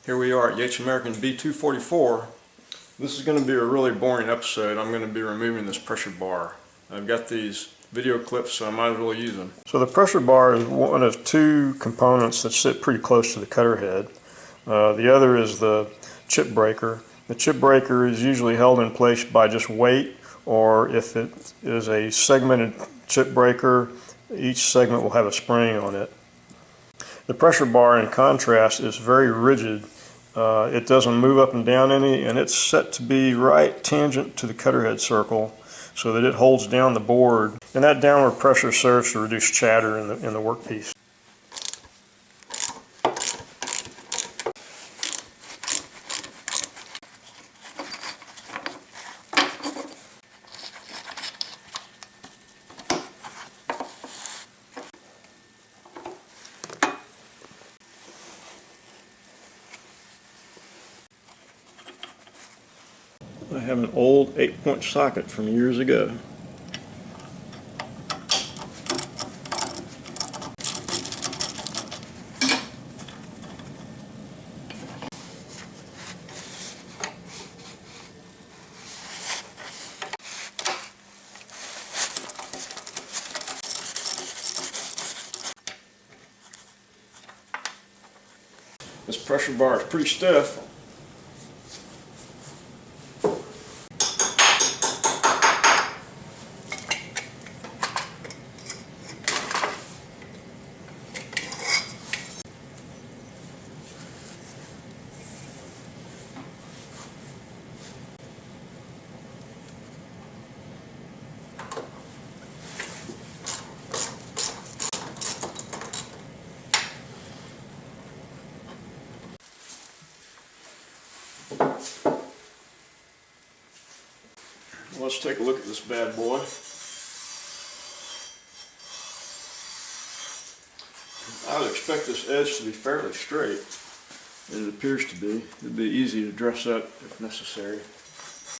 Here we are at Yates American B244. This is going to be a really boring episode. I'm going to be removing this pressure bar. I've got these video clips, so I might as well use them. So the pressure bar is one of two components that sit pretty close to the cutter head. The other is the chip breaker. The chip breaker is usually held in place by just weight, or if it is a segmented chip breaker, each segment will have a spring on it. The pressure bar, in contrast, is very rigid. It doesn't move up and down any, and it's set to be right tangent to the cutter head circle so that it holds down the board, and that downward pressure serves to reduce chatter in the workpiece. I have an old 8-point socket from years ago. This pressure bar is pretty stiff. Let's take a look at this bad boy. I would expect this edge to be fairly straight, and it appears to be. It'd be easy to dress up if necessary.